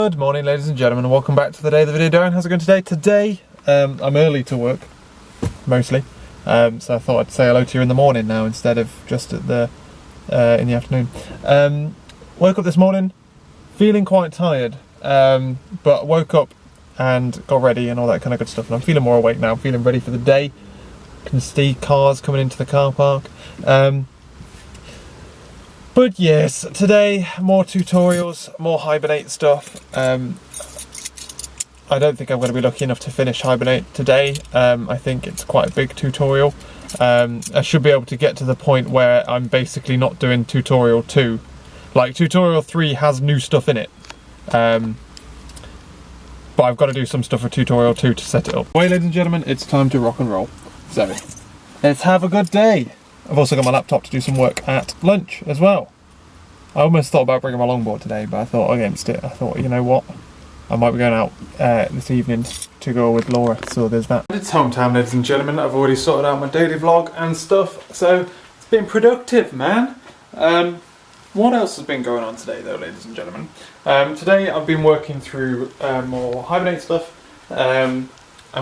Good morning, ladies and gentlemen, and welcome back to the day of the video. Darren, how's it going today? Today, I'm early to work, mostly, so I thought I'd say hello to you in the morning now instead of just at the in the afternoon. Woke up this morning, feeling quite tired, but woke up and got ready and all that kind of good stuff, and I'm feeling more awake now. I'm feeling ready for the day. Can see cars coming into the car park. But yes, today, more tutorials, more Hibernate stuff. I don't think I'm going to be lucky enough to finish Hibernate today. I think it's quite a big tutorial. I should be able to get to the point where I'm basically not doing tutorial 2. Like, tutorial 3 has new stuff in it. But I've got to do some stuff for tutorial 2 to set it up. Well, ladies and gentlemen, it's time to rock and roll. So, let's have a good day. I've also got my laptop to do some work at lunch as well. I almost thought about bringing my longboard today, but I thought against it. I thought, you know what? I might be going out this evening to go with Laura, so there's that. It's home time, ladies and gentlemen. I've already sorted out my daily vlog and stuff, so it's been productive, man. What else has been going on today, though, ladies and gentlemen? Today I've been working through more Hibernate stuff. I'm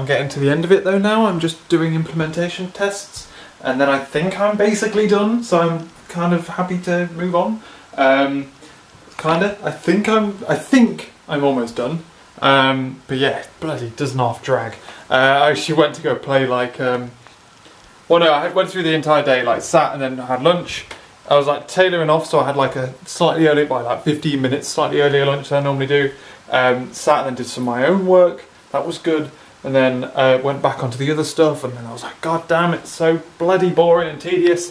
getting to the end of it, though, now. I'm just doing implementation tests. And then I think I'm basically done, so I'm kind of happy to move on. Kinda. I think I'm almost done. But yeah, bloody does not drag. I actually went to go play like well no, I went through the entire day, like sat and then had lunch. I was like tailoring off, so I had like a slightly early, by like 15 minutes, slightly earlier lunch than I normally do. Sat and then did some of my own work. That was good. And then went back onto the other stuff, and then I was like, God damn, it's so bloody boring and tedious.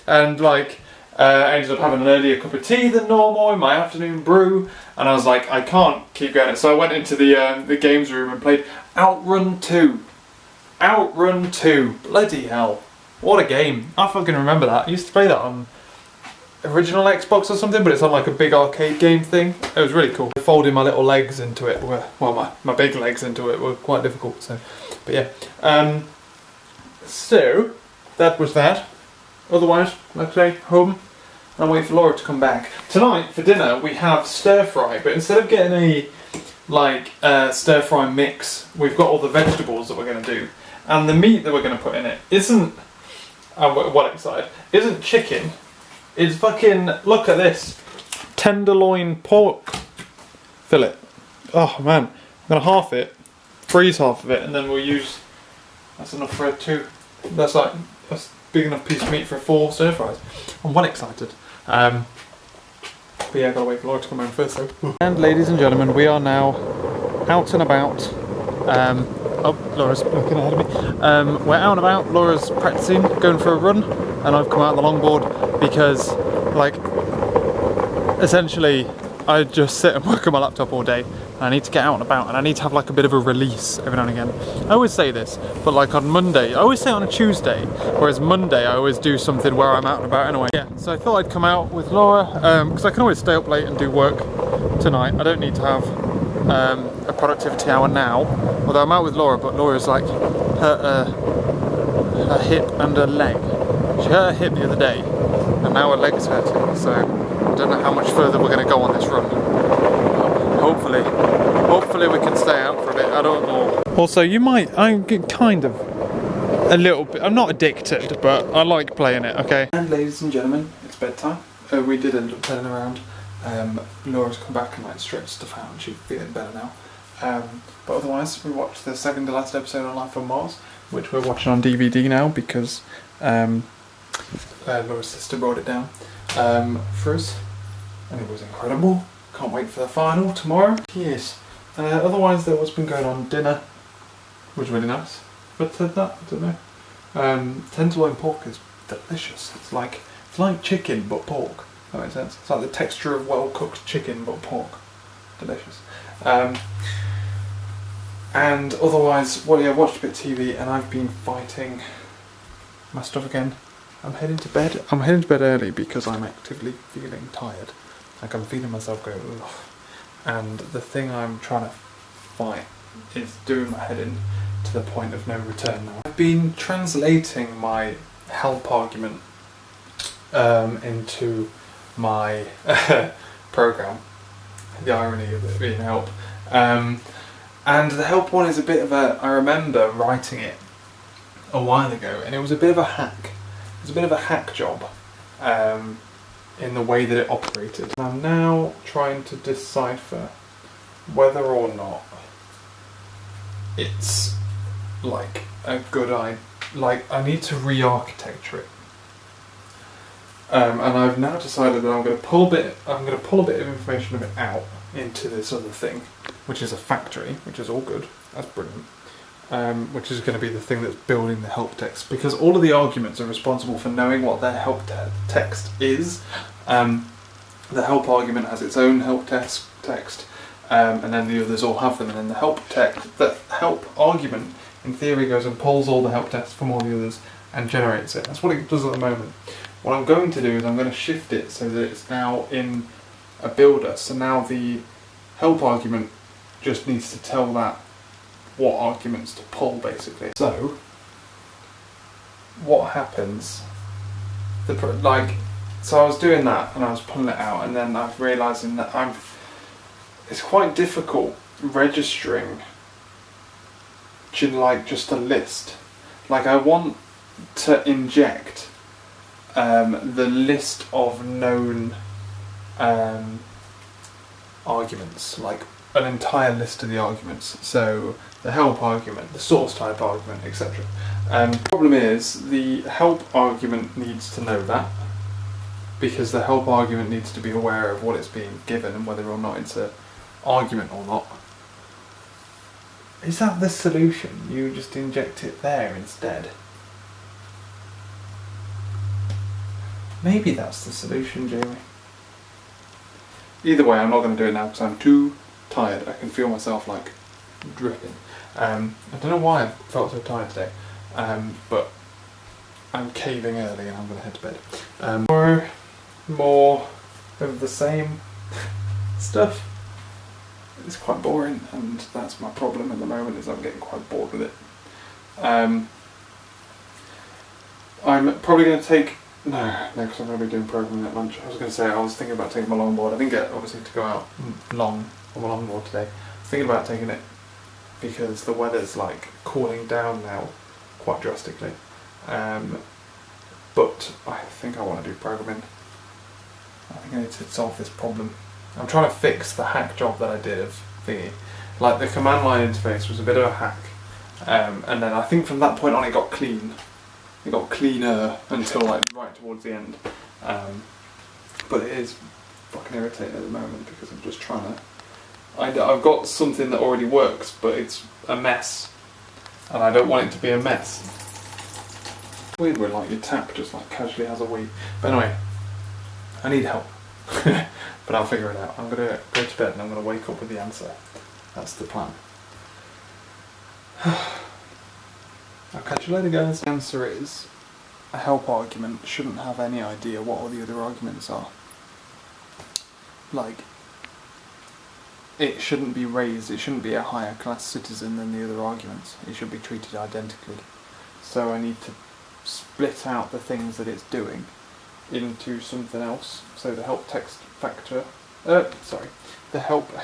And like, I ended up having an earlier cup of tea than normal in my afternoon brew, and I was like, I can't keep going. So I went into the games room and played Outrun 2. Outrun 2. Bloody hell. What a game. I fucking remember that. I used to play that on original Xbox or something, but it's on like a big arcade game thing. It was really cool. Folding my little legs into it were, well, my big legs into it were quite difficult, so, but yeah. So, that was that. Otherwise, like I say, home, and I'm waiting for Laura to come back. Tonight, for dinner, we have stir fry, but instead of getting a, like, stir fry mix, we've got all the vegetables that we're going to do. And the meat that we're going to put in it isn't, I'm well excited, isn't chicken. It's fucking, look at this, tenderloin pork fillet. Oh man, I'm gonna half it, freeze half of it, and then we'll use, that's enough for 2, that's like, that's big enough piece of meat for 4 stir fries. I'm well excited. But yeah, I've gotta wait for Laura to come home first though. And ladies and gentlemen, we are now out and about. Oh, Laura's looking ahead of me. We're out and about, Laura's practicing, going for a run, and I've come out on the longboard because, like, essentially, I just sit and work on my laptop all day, and I need to get out and about, and I need to have like a bit of a release every now and again. I always say this, but like on Monday, I always say it on a Tuesday, whereas Monday I always do something where I'm out and about anyway. Yeah, so I thought I'd come out with Laura, because I can always stay up late and do work tonight. I don't need to have a productivity hour now, although I'm out with Laura, but Laura's like her hip and her leg. She hurt her hip the other day, and now her leg's hurting, so I don't know how much further we're going to go on this run. Hopefully we can stay out for a bit, I don't know. Also, you might, I'm kind of a little bit, I'm not addicted, but I like playing it, okay? And ladies and gentlemen, it's bedtime. We did end up turning around. Laura's come back and like stretched stuff out, and she's feeling better now. But otherwise, we watched the second to last episode on Life on Mars, which we're watching on DVD now because Laura's sister brought it down for us, and it was incredible. Can't wait for the final tomorrow. Yes. Otherwise, what's been going on? Dinner was really nice. But that, I don't know. Tenderloin pork is delicious. It's like chicken but pork. That makes sense. It's like the texture of well-cooked chicken but pork. Delicious. And otherwise, well, yeah, watched a bit of TV, and I've been fighting my stuff again. I'm heading to bed. I'm heading to bed early because I'm actively feeling tired. Like, I'm feeling myself go, ugh. And the thing I'm trying to fight is doing my head in to the point of no return now. I've been translating my help argument into my program The irony of it being help. And the help one is a bit of a, I remember writing it a while ago, and it was a bit of a hack. It was a bit of a hack job in the way that it operated. I'm now trying to decipher whether or not it's like a good idea. Like, I need to re-architecture it. And I've now decided that I'm going to pull a bit of information of it out into this other thing, which is a factory, which is all good. That's brilliant. Which is going to be the thing that's building the help text, because all of the arguments are responsible for knowing what their help text is. The help argument has its own help text, and then the others all have them. And then the help argument, in theory, goes and pulls all the help text from all the others and generates it. That's what it does at the moment. What I'm going to do is I'm going to shift it so that it's now in a builder. So now the help argument just needs to tell that what arguments to pull, basically. So what happens? So I was doing that and I was pulling it out, and then I'm realising that it's quite difficult registering just a list. Like, I want to inject the list of known arguments, like an entire list of the arguments. So the help argument, the source type argument, etc. The problem is the help argument needs to know that, because the help argument needs to be aware of what it's being given and whether or not it's an argument or not. Is that the solution? You just inject it there instead? Maybe that's the solution, Jamie. Either way, I'm not going to do it now because I'm too tired. I can feel myself like dripping. I don't know why I felt so tired today, but I'm caving early and I'm going to head to bed. More of the same stuff. It's quite boring, and that's my problem at the moment, is I'm getting quite bored with it. I'm probably going to take... No, because I'm going to be doing programming at lunch. I was going to say, I was thinking about taking my longboard. I didn't get, obviously, to go out long on my longboard today. I was thinking about taking it because the weather's like cooling down now quite drastically. But I think I want to do programming. I think I need to solve this problem. I'm trying to fix the hack job that I did of thingy. Like, the command line interface was a bit of a hack, and then I think from that point on it got clean. It got cleaner until like right towards the end. But it is fucking irritating at the moment because I'm just trying to... I've got something that already works, but it's a mess, and I don't want it to be a mess. Weird when like your tap just like casually has a wee. But anyway, I need help. But I'll figure it out. I'm going to go to bed and I'm going to wake up with the answer. That's the plan. I'll catch you later, guys. The answer is, a help argument shouldn't have any idea what all the other arguments are. Like, it shouldn't be raised, it shouldn't be a higher class citizen than the other arguments. It should be treated identically. So I need to split out the things that it's doing into something else. So the help text factor, the help, I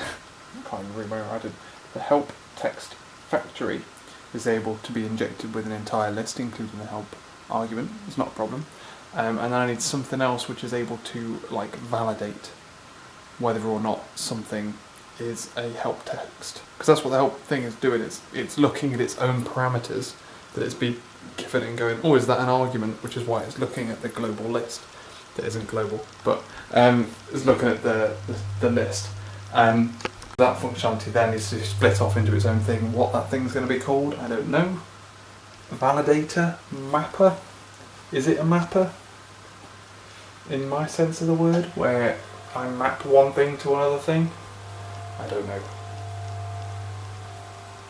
can't even read where I did. The help text factory is able to be injected with an entire list, including the help argument. It's not a problem. And then I need something else which is able to like validate whether or not something is a help text, because that's what the help thing is doing. It's looking at its own parameters that it's been given and going, oh, is that an argument? Which is why it's looking at the global list that isn't global, but it's looking at the list. That functionality then is to split off into its own thing. What that thing's going to be called, I don't know. Validator? Mapper? Is it a mapper? In my sense of the word, where I map one thing to another thing? I don't know.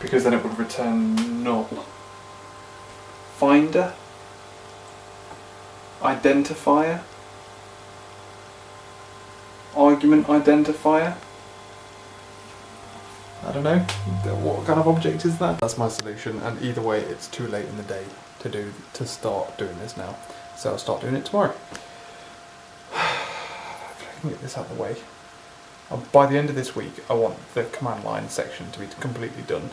Because then it would return null. Finder? Identifier? Argument identifier? I don't know. What kind of object is that? That's my solution, and either way it's too late in the day to start doing this now. So I'll start doing it tomorrow. If I can get this out of the way. By the end of this week, I want the command line section to be completely done.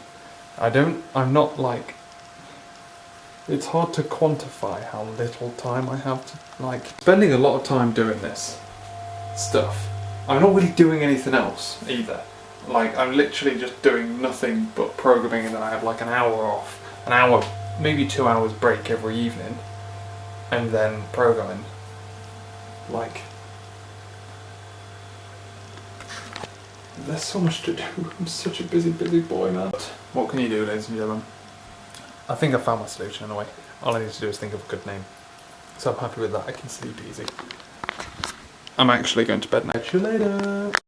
I'm not like, it's hard to quantify how little time I have to, like, spending a lot of time doing this stuff. I'm not really doing anything else either. Like, I'm literally just doing nothing but programming, and then I have like an hour off, an hour, maybe 2 hours break every evening, and then programming. Like, there's so much to do. I'm such a busy boy, man. What can you do, ladies and gentlemen? I think I found my solution in a way. All I need to do is think of a good name. So I'm happy with that. I can sleep easy. I'm actually going to bed now. Catch you later.